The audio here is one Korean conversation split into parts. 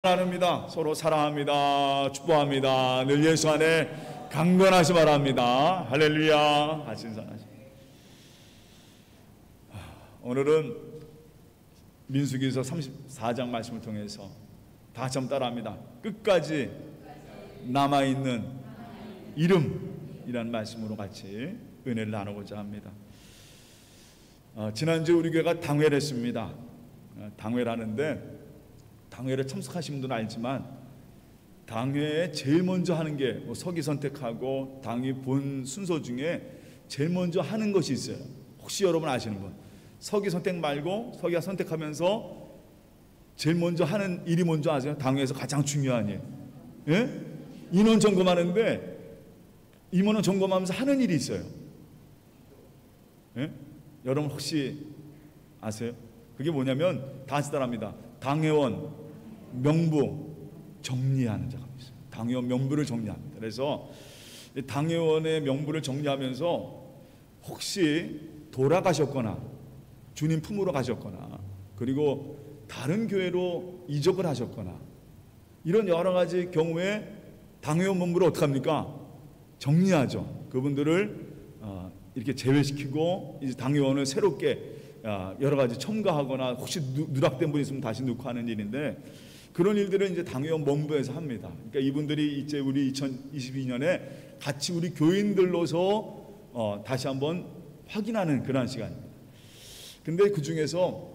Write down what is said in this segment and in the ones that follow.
나눕니다. 서로 사랑합니다. 축복합니다. 늘 예수 안에 강건하시 바랍니다. 할렐루야. 같이 인사하시죠. 오늘은 민수기서 34장 말씀을 통해서 다 같이 한번 따라합니다. 끝까지 남아있는 이름이라는 말씀으로 같이 은혜를 나누고자 합니다. 지난주 우리 교회가 당회를 했습니다. 당회를 하는데, 당회를 참석하신 분들은 알지만 당회에 제일 먼저 하는 게 서기 선택하고 당회 본 순서 중에 제일 먼저 하는 것이 있어요. 혹시 여러분 아시는 분? 서기 선택 말고 서기가 선택하면서 제일 먼저 하는 일이 뭔지 아세요? 당회에서 가장 중요한 일. 예? 인원 점검하는데 인원 점검하면서 하는 일이 있어요. 예? 여러분 혹시 아세요? 그게 뭐냐면 다 같이 따라합니다. 당회원 명부 정리하는 작업이 있어요. 당회원 명부를 정리합니다. 그래서 당회원의 명부를 정리하면서 혹시 돌아가셨거나 주님 품으로 가셨거나 그리고 다른 교회로 이적을 하셨거나 이런 여러 가지 경우에 당회원 명부를 어떻게 합니까? 정리하죠. 그분들을 이렇게 제외시키고 이제 당회원을 새롭게 여러 가지 첨가하거나 혹시 누락된 분이 있으면 다시 넣고 하는 일인데, 그런 일들은 이제 당회원 본부에서 합니다. 그러니까 이분들이 이제 우리 2022년에 같이 우리 교인들로서 다시 한번 확인하는 그런 시간입니다. 근데 그 중에서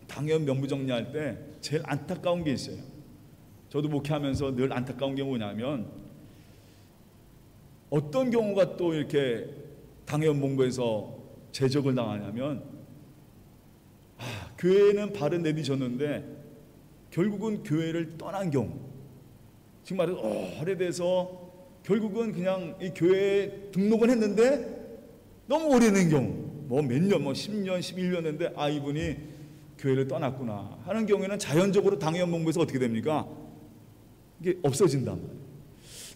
당회원 명부 정리할 때 제일 안타까운 게 있어요. 저도 목회하면서 늘 안타까운 게 뭐냐면, 어떤 경우가 또 이렇게 당회원 본부에서 제적을 당하냐면, 교회는 발을 내디졌는데 결국은 교회를 떠난 경우, 지금 말해서 오래돼서 결국은 그냥 이 교회에 등록은 했는데 너무 오래된 경우, 뭐 몇 년, 뭐 10년, 11년 했는데 이분이 교회를 떠났구나 하는 경우에는 자연적으로 당회원 본부에서 어떻게 됩니까? 이게 없어진단 말이에요.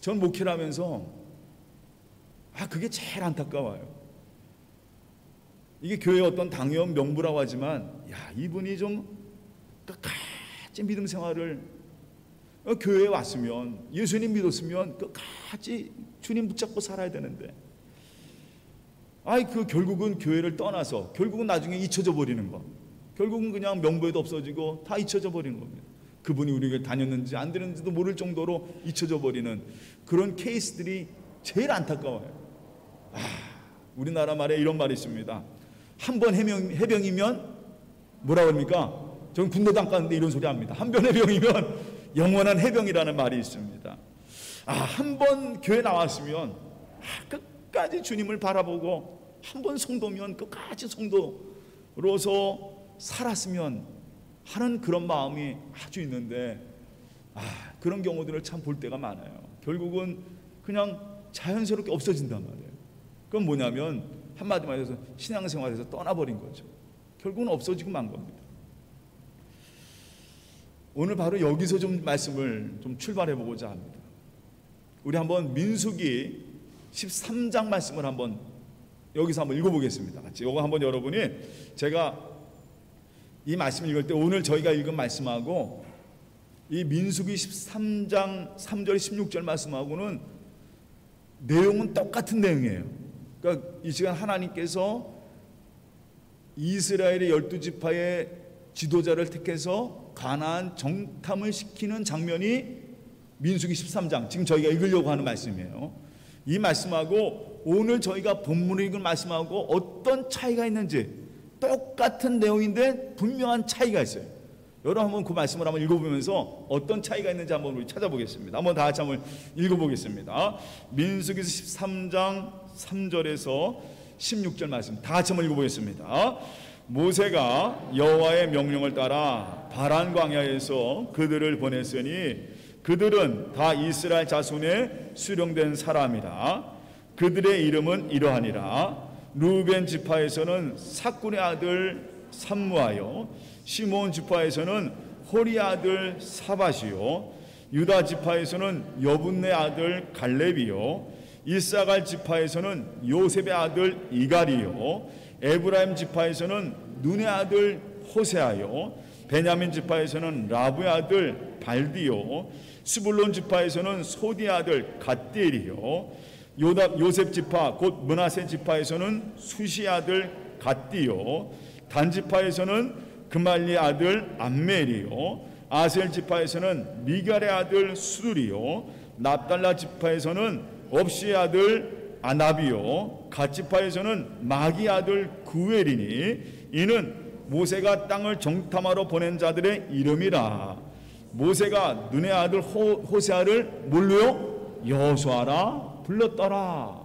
저는 목회를 하면서 그게 제일 안타까워요. 이게 교회의 어떤 당회원 명부라고 하지만, 이분이 좀 끝까지 믿음 생활을, 교회에 왔으면, 예수님 믿었으면 끝까지 주님 붙잡고 살아야 되는데, 결국은 교회를 떠나서 결국은 나중에 잊혀져 버리는 거, 결국은 그냥 명부에도 없어지고 다 잊혀져 버리는 겁니다. 그분이 우리 교회 다녔는지 안 다녔는지도 모를 정도로 잊혀져 버리는 그런 케이스들이 제일 안타까워요. 우리나라 말에 이런 말이 있습니다. 한 번 해병이면 뭐라 그럽니까? 저는 군대도 안 갔는데 이런 소리 합니다. 한 번 해병이면 영원한 해병이라는 말이 있습니다. 한 번 교회 나왔으면 끝까지 주님을 바라보고, 한 번 성도면 끝까지 성도로서 살았으면 하는 그런 마음이 아주 있는데, 그런 경우들을 참 볼 때가 많아요. 결국은 그냥 자연스럽게 없어진단 말이에요. 그건 뭐냐면 한마디 말해서 신앙생활에서 떠나버린 거죠. 결국은 없어지고 만 겁니다. 오늘 바로 여기서 좀 말씀을 좀 출발해 보고자 합니다. 우리 한번 민수기 13장 말씀을 한번 여기서 한번 읽어보겠습니다. 같이 이거 한번 여러분이, 제가 이 말씀 읽을 때 오늘 저희가 읽은 말씀하고 이 민수기 13장 3절 16절 말씀하고는 내용은 똑같은 내용이에요. 그러니까 이 시간 하나님께서 이스라엘의 12지파의 지도자를 택해서 가나안 정탐을 시키는 장면이 민수기 13장, 지금 저희가 읽으려고 하는 말씀이에요. 이 말씀하고 오늘 저희가 본문을 읽은 말씀하고 어떤 차이가 있는지, 똑같은 내용인데 분명한 차이가 있어요. 여러분 한번 그 말씀을 한번 읽어보면서 어떤 차이가 있는지 한번 우리 찾아보겠습니다. 한번 다 같이 한번 읽어보겠습니다. 민수기서 13장 3절에서 16절 말씀 다 같이 한번 읽어보겠습니다. 모세가 여호와의 명령을 따라 바란 광야에서 그들을 보냈으니 그들은 다 이스라엘 자손에 수령된 사람이라. 그들의 이름은 이러하니라. 루벤 지파에서는 삭군의 아들 삼무하여, 시몬 지파에서는 호리 아들 사밧이요, 유다 지파에서는 여분네 아들 갈렙이요, 이사갈 지파에서는 요셉의 아들 이갈이요, 에브라임 지파에서는 눈의 아들 호세아요, 베냐민 지파에서는 라브의 아들 발디요, 스불론 지파에서는 소디 아들 갓디엘이요, 요셉 지파 곧 므낫세 지파에서는 수시 아들 갓디요, 단 지파에서는 그말리 아들 암멜이요, 아셀 지파에서는 미갈의 아들 수둘이요, 납달라 지파에서는 업시의 아들 아나비요, 갓 지파에서는 마기 아들 구엘이니 이는 모세가 땅을 정탐하러 보낸 자들의 이름이라. 모세가 눈의 아들 호세아를 뭘로요? 여호수아라 불렀더라.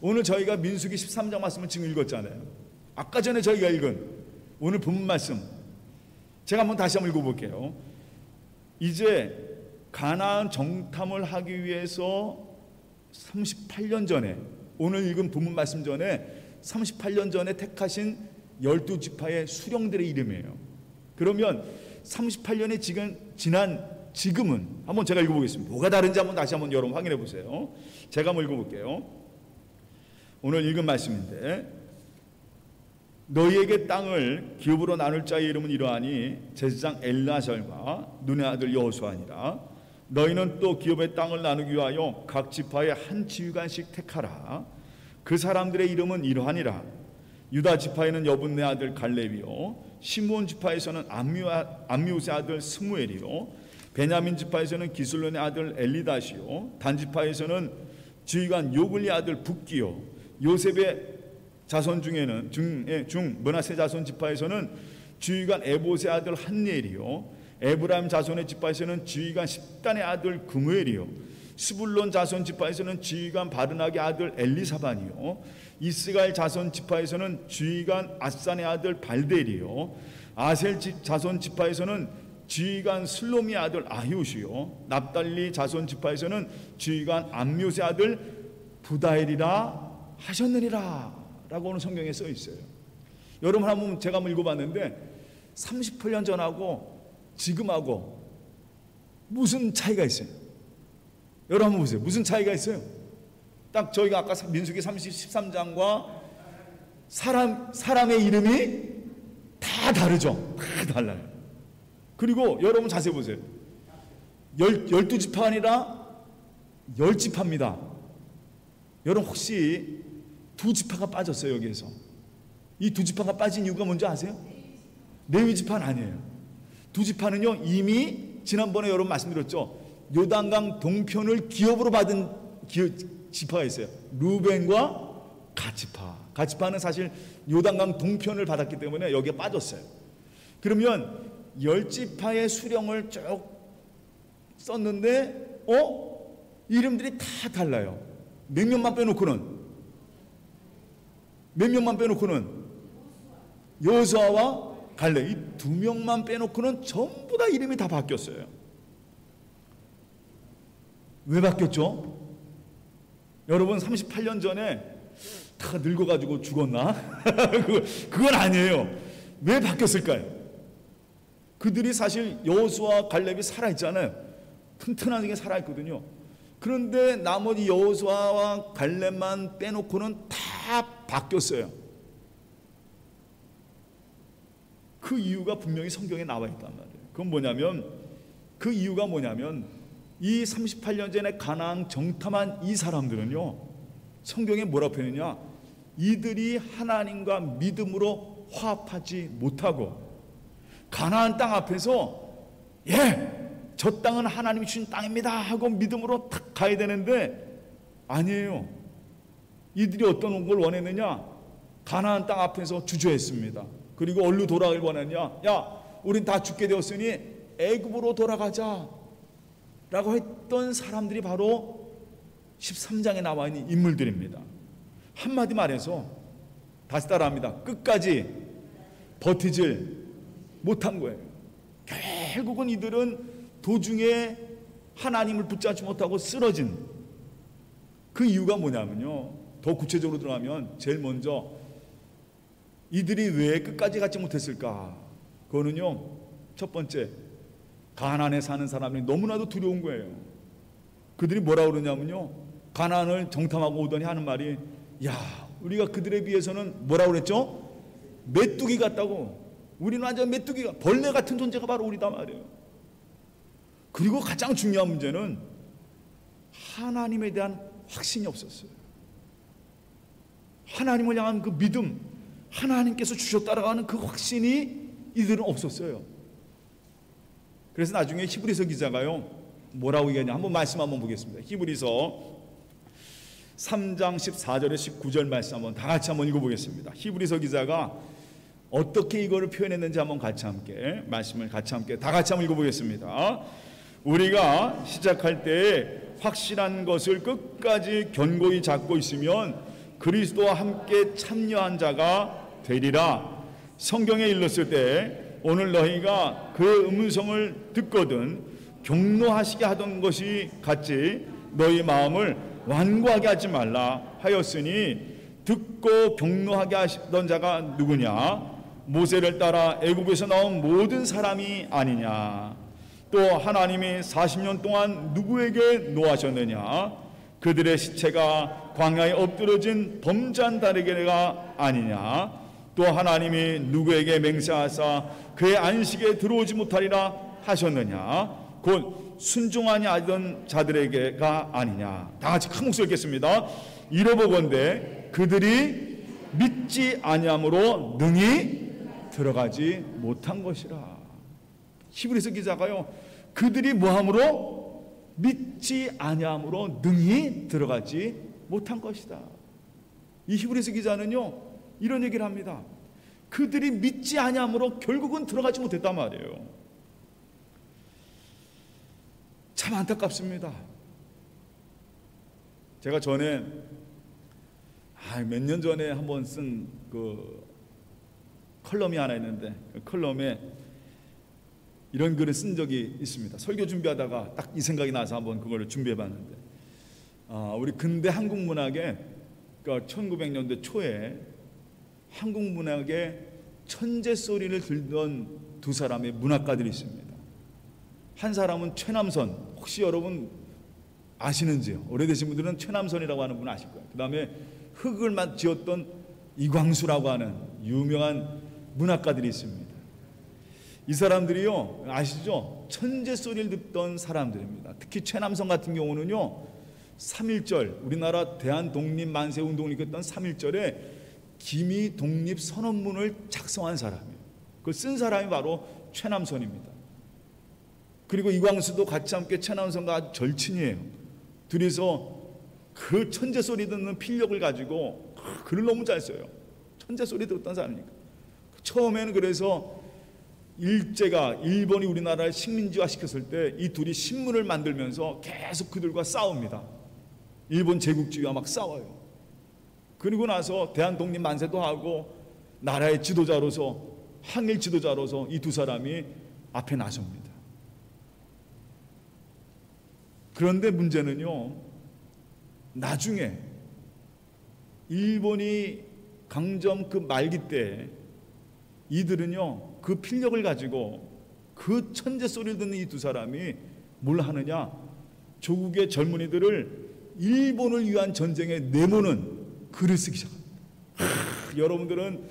오늘 저희가 민수기 13장 말씀을 지금 읽었잖아요. 아까 전에 저희가 읽은 오늘 본문 말씀 제가 다시 한번 읽어볼게요. 이제 가나안 정탐을 하기 위해서 38년 전에, 오늘 읽은 본문 말씀 전에 38년 전에 택하신 12지파의 수령들의 이름이에요. 그러면 38년이 지난 지금은 한번 제가 읽어보겠습니다. 뭐가 다른지 다시 한번 여러분 확인해 보세요. 제가 한번 읽어볼게요. 오늘 읽은 말씀인데, 너희에게 땅을 기업으로 나눌 자의 이름은 이러하니 제사장 엘라절과 눈의 아들 여호수아니라. 너희는 또 기업의 땅을 나누기 위하여 각 지파에 한 지휘관씩 택하라. 그 사람들의 이름은 이러하니라. 유다 지파에는 여분네 아들 갈렙이요, 시므온 지파에서는 암미우스의 아들 스무엘이요, 베냐민 지파에서는 기술론의 아들 엘리다시요, 단 지파에서는 지휘관 요글리 아들 붓기요, 요셉의 자손 중에는 므낫세 자손 지파에서는 지휘관 에봇의 아들 한니엘이요, 에브라임 자손의 지파에서는 지휘관 십단의 아들 그무엘이요, 스불론 자손 지파에서는 지휘관 바르낙의 아들 엘리사반이요, 이스가엘 자손 지파에서는 지휘관 아산의 아들 발델이요, 아셀 자손 지파에서는 지휘관 슬로미의 아들 아히우시요, 납달리 자손 지파에서는 지휘관 암묘스의 아들 부다엘이라 하셨느니라 라고 오늘 성경에 써 있어요. 여러분 한번 제가 한번 읽어봤는데 38년 전하고 지금하고 무슨 차이가 있어요? 여러분 한번 보세요. 무슨 차이가 있어요? 딱 저희가 아까 민수기 13장과 사람의 이름이 다 다르죠. 다 달라요. 그리고 여러분 자세히 보세요. 12지파 아니라 10지파입니다. 여러분 혹시 2지파가 빠졌어요 여기에서? 이 2지파가 빠진 이유가 뭔지 아세요? 레위지파는 아니에요. 2지파는요 이미 지난번에 여러분 말씀드렸죠. 요단강 동편을 기업으로 받은 지파가 있어요. 루벤과 갓지파. 갓지파는 사실 요단강 동편을 받았기 때문에 여기에 빠졌어요. 그러면 10지파의 수령을 쭉 썼는데 이름들이 다 달라요. 몇 명만 빼놓고는 여호수아와 갈렙, 이 2명만 빼놓고는 전부 다 이름이 다 바뀌었어요. 왜 바뀌었죠? 여러분 38년 전에 다 늙어가지고 죽었나? 그건 아니에요. 왜 바뀌었을까요? 그들이 사실 여호수아 갈렙이 살아있잖아요. 튼튼하게 살아있거든요. 그런데 나머지 여호수아와 갈렙만 빼놓고는 다 바뀌었어요. 그 이유가 분명히 성경에 나와 있단 말이에요. 그건 뭐냐면, 그 이유가 뭐냐면 이 38년 전에 가나안 정탐한 이 사람들은요, 성경에 뭐라 표현했냐? 이들이 하나님과 믿음으로 화합하지 못하고 가나안 땅 앞에서 저 땅은 하나님이 주신 땅입니다 하고 믿음으로 탁 가야 되는데 아니에요. 이들이 어떤 걸 원했느냐? 가나안 땅 앞에서 주저했습니다. 그리고 어디로 돌아가길 원했냐? 우린 다 죽게 되었으니 애굽으로 돌아가자 라고 했던 사람들이 바로 13장에 나와 있는 인물들입니다. 한마디 말해서 다시 따라합니다. 끝까지 버티질 못한 거예요. 결국은 이들은 도중에 하나님을 붙잡지 못하고 쓰러진 그 이유가 뭐냐면요, 더 구체적으로 들어가면 제일 먼저 이들이 왜 끝까지 가지 못했을까? 그거는요, 첫 번째, 가나안에 사는 사람이 너무나도 두려운 거예요. 그들이 뭐라 그러냐면요, 가나안을 정탐하고 오더니 하는 말이, 우리가 그들에 비해서는 뭐라 그랬죠? 메뚜기 같다고. 우리는 완전 메뚜기가, 벌레 같은 존재가 바로 우리다 말이에요. 그리고 가장 중요한 문제는 하나님에 대한 확신이 없었어요. 하나님을 향한 그 믿음, 하나님께서 주셨다라고 하는 그 확신이 이들은 없었어요. 그래서 나중에 히브리서 기자가요 뭐라고 얘기하냐, 한번 말씀 한번 보겠습니다. 히브리서 3장 14절에 19절 말씀 한번 다 같이 한번 읽어보겠습니다. 히브리서 기자가 어떻게 이거를 표현했는지 한번 같이 함께 말씀을 같이 함께 다 같이 한번 읽어보겠습니다. 우리가 시작할 때 확실한 것을 끝까지 견고히 잡고 있으면 그리스도와 함께 참여한 자가 되리라. 성경에 일렀을 때 오늘 너희가 그 음성을 듣거든 경노하시게 하던 것이 같이 너희 마음을 완고하게 하지 말라 하였으니 듣고 경노하게 하시던 자가 누구냐? 모세를 따라 애굽에서 나온 모든 사람이 아니냐? 또 하나님이 40년 동안 누구에게 노하셨느냐? 그들의 시체가 광야에 엎드러진 범죄한 다리가 아니냐? 또 하나님이 누구에게 맹세하사 그의 안식에 들어오지 못하리라 하셨느냐? 곧 순종하지 않던 자들에게가 아니냐? 다 같이 큰 목소리 읽겠습니다. 이러보건대 그들이 믿지 아니함으로 능히 들어가지 못한 것이라. 히브리서 기자가요 그들이 뭐함으로? 믿지 아니함으로 능히 들어가지 못한 것이다. 이 히브리서 기자는요 이런 얘기를 합니다. 그들이 믿지 아니함으로 결국은 들어가지 못했단 말이에요. 참 안타깝습니다. 제가 전에 몇 년 전에 한번 쓴 그 컬럼이 하나 있는데 그 컬럼에 이런 글을 쓴 적이 있습니다. 설교 준비하다가 딱 이 생각이 나서 한번 그걸 준비해봤는데 우리 근대 한국 문학의 그러니까 1900년대 초에 한국 문학의 천재 소리를 들던 두 사람의 문학가들이 있습니다. 한 사람은 최남선, 혹시 여러분 아시는지요? 오래되신 분들은 최남선이라고 하는 분 아실 거예요. 그 다음에 흙을 지었던 이광수라고 하는 유명한 문학가들이 있습니다. 이 사람들이요 아시죠? 천재 소리를 듣던 사람들입니다. 특히 최남선 같은 경우는요 3.1절 우리나라 대한독립만세운동을 일으켰던 3.1절에 기미 독립선언문을 작성한 사람이에요. 그걸 쓴 사람이 바로 최남선입니다. 그리고 이광수도 같이 함께 최남선과 아주 절친이에요. 둘이서 그 천재 소리 듣는 필력을 가지고 글을 너무 잘 써요. 천재 소리 듣던 사람이니까. 처음에는 그래서 일본이 우리나라를 식민지화 시켰을 때 이 둘이 신문을 만들면서 계속 그들과 싸웁니다. 일본 제국주의와 막 싸워요. 그리고 나서 대한독립 만세도 하고 나라의 지도자로서 항일 지도자로서 이 두 사람이 앞에 나섭니다. 그런데 문제는요 나중에 일본이 강점 그 말기 때 이들은요 그 필력을 가지고 그 천재 소리를 듣는 이 두 사람이 뭘 하느냐, 조국의 젊은이들을 일본을 위한 전쟁에 내모는 글을 쓰기 시작합니다. 여러분들은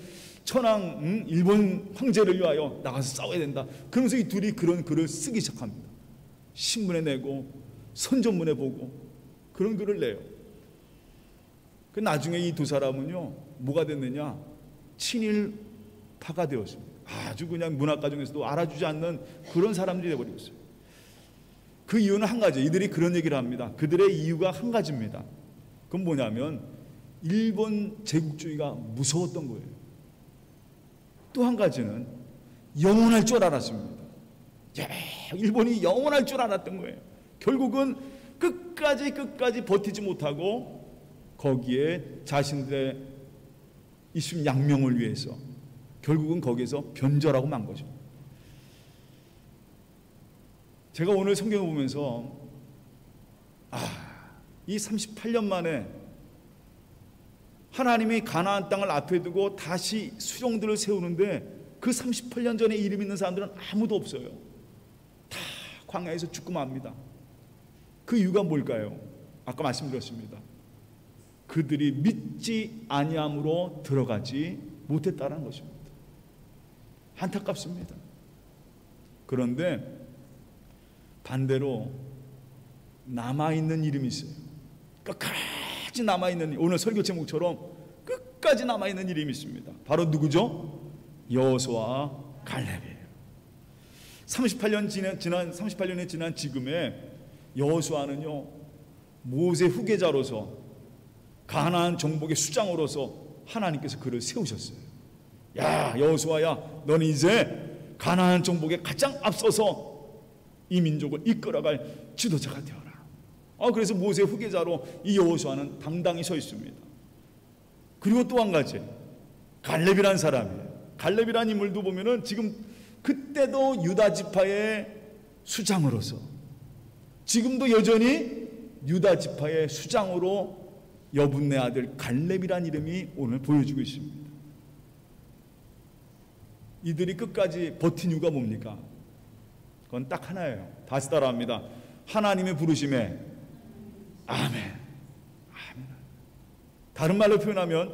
천황 일본 황제를 위하여 나가서 싸워야 된다. 그러면서 이 둘이 그런 글을 쓰기 시작합니다. 신문에 내고 선전문에 보고 그런 글을 내요. 그 나중에 이 두 사람은요 뭐가 됐느냐, 친일파가 되었습니다. 아주 그냥 문학가 중에서도 알아주지 않는 그런 사람들이 되어버리고 있어요. 그 이유는 한 가지, 이들이 그런 얘기를 합니다. 그들의 이유가 한 가지입니다. 그건 뭐냐면 일본 제국주의가 무서웠던 거예요. 또 한 가지는 영원할 줄 알았습니다. 일본이 영원할 줄 알았던 거예요. 결국은 끝까지 버티지 못하고 거기에 자신들의 이심 양명을 위해서 결국은 거기에서 변절하고 만 거죠. 제가 오늘 성경을 보면서 이 38년 만에 하나님이 가나안 땅을 앞에 두고 다시 수종들을 세우는데 그 38년 전에 이름 있는 사람들은 아무도 없어요. 다 광야에서 죽고 맙니다. 그 이유가 뭘까요? 아까 말씀드렸습니다. 그들이 믿지 아니함으로 들어가지 못했다는 것입니다. 안타깝습니다. 그런데 반대로 남아있는 이름이 있어요. 끝까지 남아있는, 오늘 설교 제목처럼 끝까지 남아있는 이름이 있습니다. 바로 누구죠? 여호수아와 갈렙이에요. 38년이 지난 지금의 여호수아는요, 모세 후계자로서 가나안 정복의 수장으로서 하나님께서 그를 세우셨어요. 야, 여호수아야, 너는 이제 가나안 정복에 가장 앞서서 이 민족을 이끌어갈 지도자가 되어라. 그래서 모세 후계자로 이 여호수아는 당당히 서 있습니다. 그리고 또 한 가지, 갈렙이라는 사람이에요. 갈렙이라는 인물도 보면은 지금 그때도 유다 지파의 수장으로서, 지금도 여전히 유다 지파의 수장으로 여분네 아들 갈렙이라는 이름이 오늘 보여주고 있습니다. 이들이 끝까지 버틴 이유가 뭡니까? 그건 딱 하나예요. 다시 따라합니다. 하나님의 부르심에 아멘. 아멘. 다른 말로 표현하면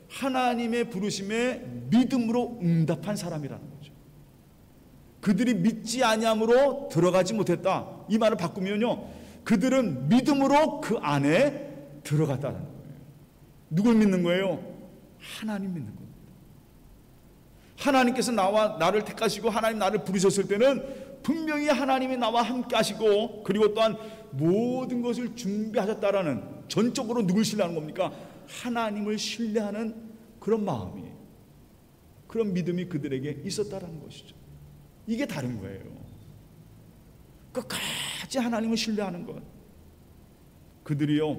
하나님의 부르심에 믿음으로 응답한 사람이라는 거죠. 그들이 믿지 아니함으로 들어가지 못했다. 이 말을 바꾸면요, 그들은 믿음으로 그 안에 들어갔다는 거예요. 누굴 믿는 거예요? 하나님 믿는 겁니다. 하나님께서 나를 택하시고 하나님 나를 부르셨을 때는 분명히 하나님이 나와 함께 하시고, 그리고 또한 모든 것을 준비하셨다라는, 전적으로 누굴 신뢰하는 겁니까? 하나님을 신뢰하는 그런 마음이, 그런 믿음이 그들에게 있었다라는 것이죠. 이게 다른 거예요. 끝까지 하나님을 신뢰하는 것. 그들이요,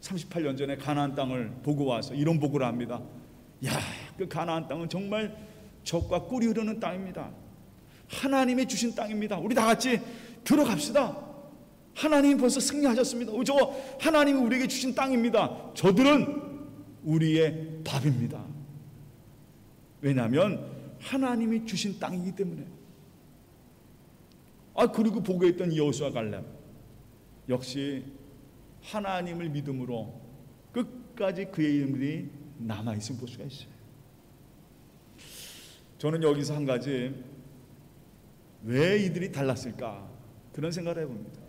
38년 전에 가나안 땅을 보고 와서 이런 보고를 합니다. 야, 그 가나안 땅은 정말 젖과 꿀이 흐르는 땅입니다. 하나님이 주신 땅입니다. 우리 다 같이 들어갑시다. 하나님이 벌써 승리하셨습니다. 저 하나님이 우리에게 주신 땅입니다. 저들은 우리의 밥입니다. 왜냐하면 하나님이 주신 땅이기 때문에. 그리고 보고 있던 여호수아 갈렙 역시 하나님을 믿음으로 끝까지 그의 이름이 남아있음을 볼 수가 있어요. 저는 여기서 한 가지, 왜 이들이 달랐을까, 그런 생각을 해봅니다.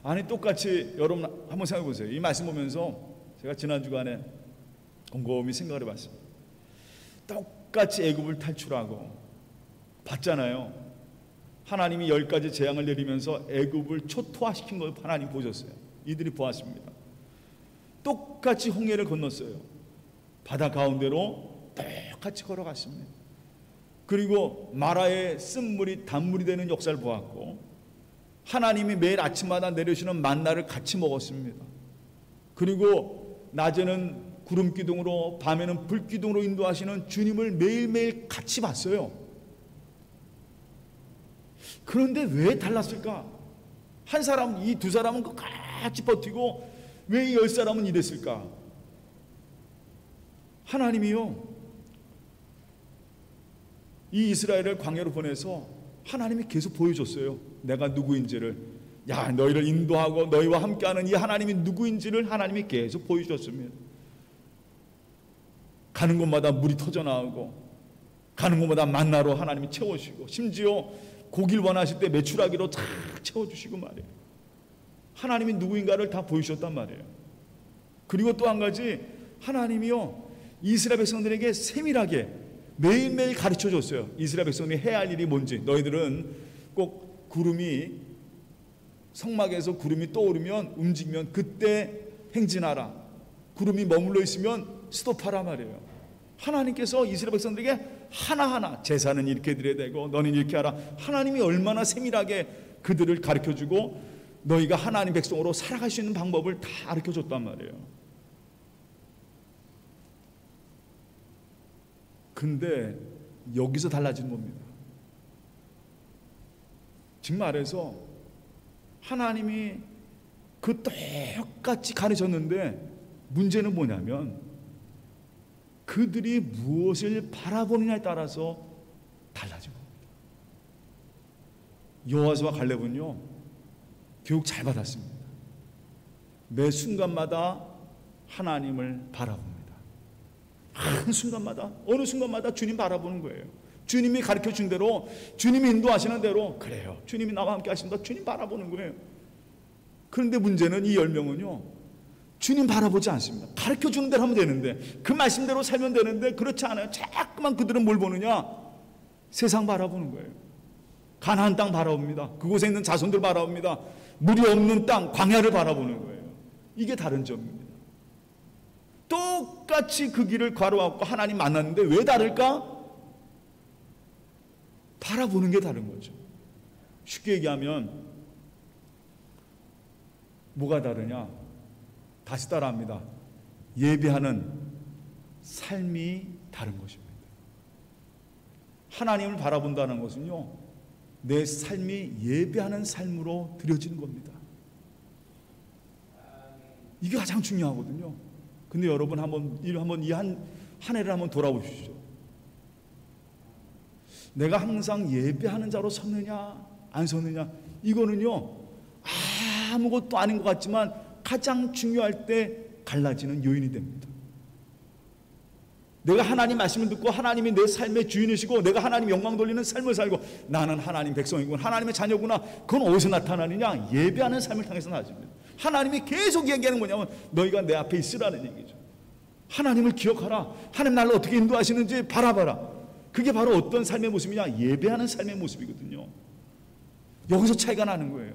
아니, 똑같이 여러분 한번 생각해 보세요. 이 말씀 보면서 제가 지난 주간에 곰곰이 생각을 해봤습니다. 똑같이 애굽을 탈출하고 봤잖아요. 하나님이 10가지 재앙을 내리면서 애굽을 초토화시킨 걸 하나님 보셨어요. 이들이 보았습니다. 똑같이 홍해를 건넜어요. 바다 가운데로 똑같이 걸어갔습니다. 그리고 마라의 쓴물이 단물이 되는 역사를 보았고, 하나님이 매일 아침마다 내려주시는 만나를 같이 먹었습니다. 그리고 낮에는 구름 기둥으로, 밤에는 불 기둥으로 인도하시는 주님을 매일매일 같이 봤어요. 그런데 왜 달랐을까? 한 사람, 이 두 사람은 같이 버티고 왜 이 10사람은 이랬을까? 하나님이요, 이 이스라엘을 광야로 보내서 하나님이 계속 보여줬어요. 내가 누구인지를. 야, 너희를 인도하고 너희와 함께하는 이 하나님이 누구인지를 하나님이 계속 보여줬습니다. 가는 곳마다 물이 터져나오고, 가는 곳마다 만나로 하나님이 채워주시고, 심지어 고기를 원하실 때 메추라기로 쫙 채워주시고 말이에요. 하나님이 누구인가를 다 보여주셨단 말이에요. 그리고 또 한 가지, 하나님이요, 이스라엘 백성들에게 세밀하게 매일매일 가르쳐줬어요. 이스라엘 백성이 해야 할 일이 뭔지. 너희들은 꼭 구름이, 성막에서 구름이 떠오르면, 움직이면 그때 행진하라. 구름이 머물러 있으면 스톱하라 말이에요. 하나님께서 이스라엘 백성들에게 하나하나, 제사는 이렇게 드려야 되고 너는 이렇게 하라. 하나님이 얼마나 세밀하게 그들을 가르쳐주고 너희가 하나님 백성으로 살아갈 수 있는 방법을 다 가르쳐줬단 말이에요. 근데 여기서 달라지는 겁니다. 지금 말해서 하나님이 그 똑같이 가르쳤는데 문제는 뭐냐면 그들이 무엇을 바라보느냐에 따라서 달라진 겁니다. 여호수아와 갈렙은요, 교육 잘 받았습니다. 매 순간마다 하나님을 바라봅니다. 한 순간마다, 어느 순간마다 주님 바라보는 거예요. 주님이 가르쳐 준 대로, 주님이 인도하시는 대로, 그래요, 주님이 나와 함께 하신다, 주님 바라보는 거예요. 그런데 문제는 이 10명은요, 주님 바라보지 않습니다. 가르쳐 주는 대로 하면 되는데, 그 말씀대로 살면 되는데 그렇지 않아요. 자꾸만 그들은 뭘 보느냐? 세상 바라보는 거예요. 가나안 땅 바라봅니다. 그곳에 있는 자손들 바라봅니다. 물이 없는 땅, 광야를 바라보는 거예요. 이게 다른 점입니다. 똑같이 그 길을 걸어왔고 하나님 만났는데 왜 다를까? 바라보는 게 다른 거죠. 쉽게 얘기하면 뭐가 다르냐? 다시 따라합니다. 예배하는 삶이 다른 것입니다. 하나님을 바라본다는 것은요, 내 삶이 예배하는 삶으로 드려지는 겁니다. 이게 가장 중요하거든요. 근데 여러분 한번 이 한 해를 한번 돌아보십시오. 내가 항상 예배하는 자로 섰느냐 안 섰느냐, 이거는요 아무것도 아닌 것 같지만 가장 중요할 때 갈라지는 요인이 됩니다. 내가 하나님 말씀을 듣고 하나님이 내 삶의 주인이시고 내가 하나님 영광 돌리는 삶을 살고 나는 하나님 백성이구나, 하나님의 자녀구나, 그건 어디서 나타나느냐? 예배하는 삶을 통해서 나집니다. 하나님이 계속 얘기하는 뭐냐면 너희가 내 앞에 있으라는 얘기죠. 하나님을 기억하라. 하나님 나를 어떻게 인도하시는지 바라봐라. 그게 바로 어떤 삶의 모습이냐? 예배하는 삶의 모습이거든요. 여기서 차이가 나는 거예요.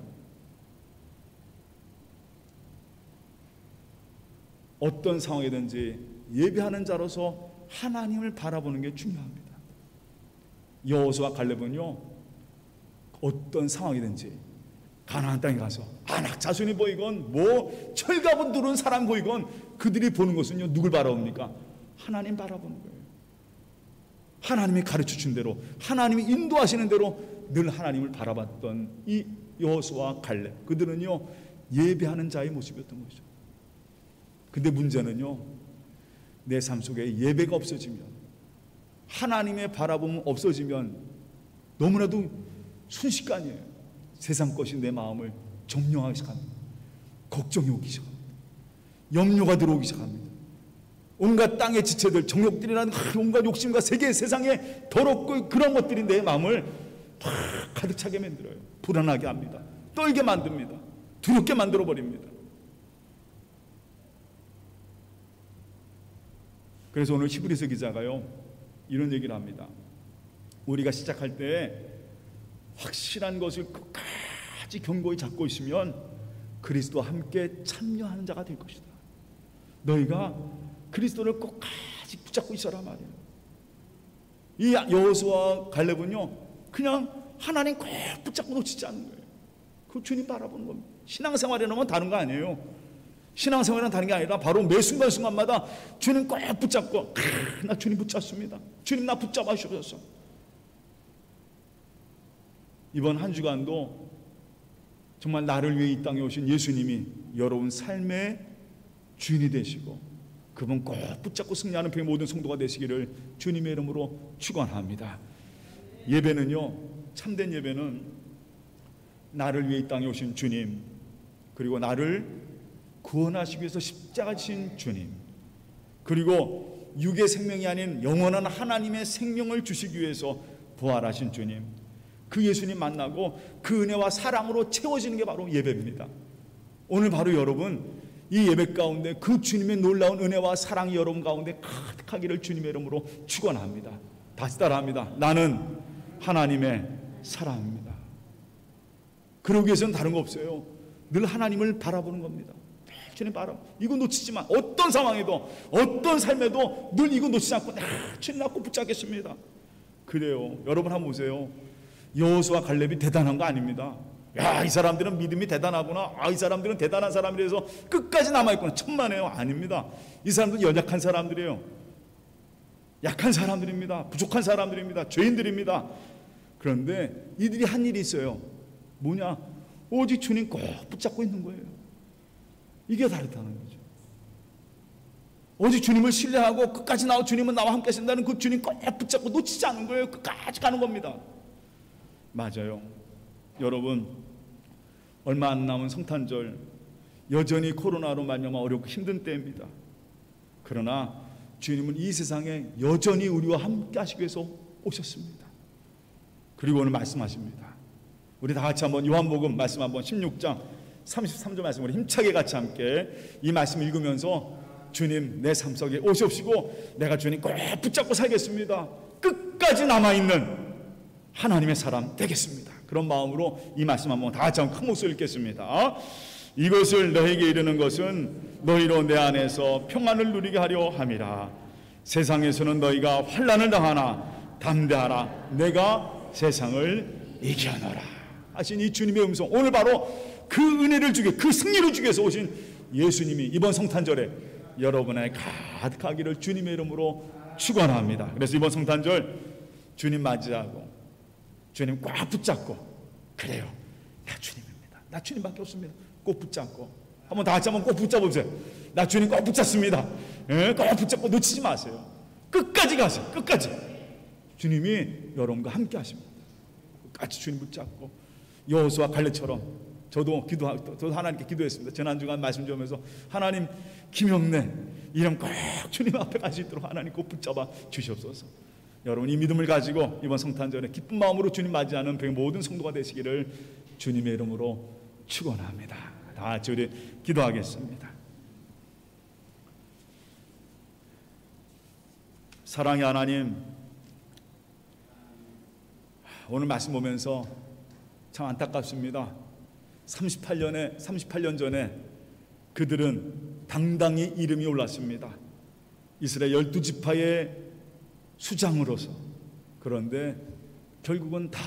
어떤 상황이든지 예배하는 자로서 하나님을 바라보는 게 중요합니다. 여호수아 갈렙은요, 어떤 상황이든지 가나안 땅에 가서 아낙 자손이 보이건 뭐 철갑은 두른 사람 보이건 그들이 보는 것은요, 누굴 바라봅니까? 하나님 바라보는 거예요. 하나님이 가르쳐 준 대로, 하나님이 인도하시는 대로 늘 하나님을 바라봤던 이 여호수아 갈렙, 그들은요 예배하는 자의 모습이었던 것이죠. 근데 문제는요, 내 삶 속에 예배가 없어지면, 하나님의 바라봄이 없어지면 너무나도 순식간이에요. 세상 것이 내 마음을 점령하기 시작합니다. 걱정이 오기 시작합니다. 염려가 들어오기 시작합니다. 온갖 땅의 지체들, 정욕들이라는 온갖 욕심과 세상에 더럽고 그런 것들이 내 마음을 다 가득 차게 만들어요. 불안하게 합니다. 떨게 만듭니다. 두렵게 만들어버립니다. 그래서 오늘 히브리서 기자가요 이런 얘기를 합니다. 우리가 시작할 때 확실한 것을 끝까지 견고히 잡고 있으면 그리스도와 함께 참여하는 자가 될 것이다. 너희가 그리스도를 끝까지 붙잡고 있어라 말이에요. 이 여호수아 갈렙은요 그냥 하나님 꼭 붙잡고 놓치지 않는 거예요. 그 주님 바라보는 겁니다. 신앙생활이라면 다른 거 아니에요. 신앙생활은 다른 게 아니라 바로 매 순간순간마다 주님 꼭 붙잡고, 나 주님 붙잡습니다. 주님 나 붙잡아 주셔서. 이번 한 주간도 정말 나를 위해 이 땅에 오신 예수님이 여러분 삶의 주인이 되시고 그분 꼭 붙잡고 승리하는 그 모든 성도가 되시기를 주님의 이름으로 축원합니다. 예배는요, 참된 예배는 나를 위해 이 땅에 오신 주님, 그리고 나를 구원하시기 위해서 십자가 지신 주님, 그리고 육의 생명이 아닌 영원한 하나님의 생명을 주시기 위해서 부활하신 주님, 그 예수님 만나고 그 은혜와 사랑으로 채워지는 게 바로 예배입니다. 오늘 바로 여러분 이 예배 가운데 그 주님의 놀라운 은혜와 사랑이 여러분 가운데 가득하기를 주님의 이름으로 축원합니다. 다시 따라합니다. 나는 하나님의 사랑입니다. 그러기 위해서는 다른 거 없어요. 늘 하나님을 바라보는 겁니다. 주님 바라, 이거 놓치지 마. 어떤 상황에도 어떤 삶에도 늘 이거 놓치지 않고 주님 낳고 붙잡겠습니다. 그래요. 여러분 한번 보세요. 여호수아 갈렙이 대단한 거 아닙니다. 야, 이 사람들은 믿음이 대단하구나, 이 사람들은 대단한 사람이라서 끝까지 남아있구나, 천만에요. 아닙니다. 이 사람들은 연약한 사람들이에요. 약한 사람들입니다. 부족한 사람들입니다. 죄인들입니다. 그런데 이들이 한 일이 있어요. 뭐냐? 오직 주님 꼭 붙잡고 있는 거예요. 이게 다르다는 거죠. 오직 주님을 신뢰하고 끝까지 주님은 나와 함께 하신다는 그 주님 꼭 붙잡고 놓치지 않은 거예요. 끝까지 가는 겁니다. 맞아요. 여러분, 얼마 안 남은 성탄절, 여전히 코로나로 말미암아 어렵고 힘든 때입니다. 그러나 주님은 이 세상에 여전히 우리와 함께 하시기 위해서 오셨습니다. 그리고 오늘 말씀하십니다. 우리 다 같이 한번 요한복음 말씀 한번 16장 33절 말씀 우리 힘차게 같이 함께 이 말씀 읽으면서 주님 내 삶 속에 오시옵시고 내가 주님 꼭 붙잡고 살겠습니다. 끝까지 남아있는 하나님의 사람 되겠습니다. 그런 마음으로 이 말씀 한번 다 같이 한번 큰 목소리로 읽겠습니다. 이것을 너에게 이르는 것은 너희로 내 안에서 평안을 누리게 하려 함이라. 세상에서는 너희가 환난을 당하나 담대하라. 내가 세상을 이겨노라. 하신 이 주님의 음성, 오늘 바로 그 은혜를 주기, 그 승리를 주기 위해서 오신 예수님이 이번 성탄절에 여러분의 가득하기를 주님의 이름으로 축원합니다. 그래서 이번 성탄절 주님 맞이하고 주님 꽉 붙잡고, 그래요, 나 주님입니다, 나 주님밖에 없습니다, 꼭 붙잡고 한번 다 같이 한번 꼭 붙잡으세요. 나 주님 꼭 붙잡습니다. 꼭 붙잡고 놓치지 마세요. 끝까지 가세요. 끝까지 주님이 여러분과 함께 하십니다. 끝까지 주님 붙잡고 여호수아 갈렙처럼 저도 하나님께 기도했습니다. 지난주간 말씀 좀 하면서 하나님 김영래 이름 꼭 주님 앞에 갈 수 있도록 하나님 꼭 붙잡아 주시옵소서. 여러분 이 믿음을 가지고 이번 성탄절에 기쁜 마음으로 주님 맞이하는 모든 성도가 되시기를 주님의 이름으로 축원합니다. 다 같이 우리 기도하겠습니다. 사랑의 하나님, 오늘 말씀 보면서 참 안타깝습니다. 38년 전에 그들은 당당히 이름이 올랐습니다. 이스라엘 12지파의 수장으로서. 그런데 결국은 다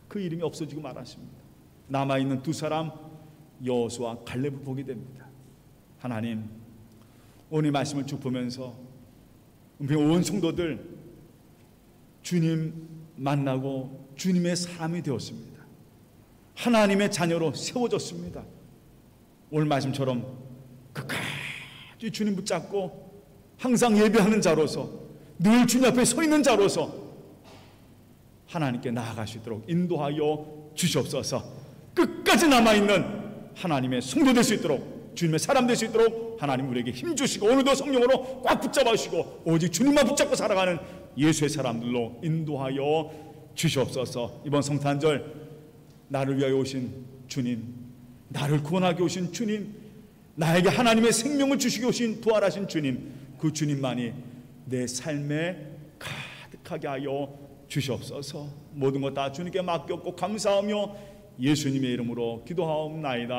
그 이름이 없어지고 말았습니다. 남아있는 두 사람 여호수아 갈렙을 보게 됩니다. 하나님, 오늘 말씀을 쭉 보면서 온 성도들 주님 만나고 주님의 사람이 되었습니다. 하나님의 자녀로 세워졌습니다. 오늘 말씀처럼 끝까지 주님 붙잡고 항상 예배하는 자로서 늘 주님 앞에 서 있는 자로서 하나님께 나아갈 수 있도록 인도하여 주시옵소서. 끝까지 남아있는 하나님의 성도 될 수 있도록, 주님의 사람 될 수 있도록 하나님 우리에게 힘주시고 오늘도 성령으로 꽉 붙잡아 주시고 오직 주님만 붙잡고 살아가는 예수의 사람들로 인도하여 주시옵소서. 이번 성탄절 나를 위하여 오신 주님, 나를 구원하게 오신 주님, 나에게 하나님의 생명을 주시게 오신 부활하신 주님, 그 주님만이 내 삶에 가득하게 하여 주시옵소서. 모든 것 다 주님께 맡겼고 감사하며 예수님의 이름으로 기도하옵나이다.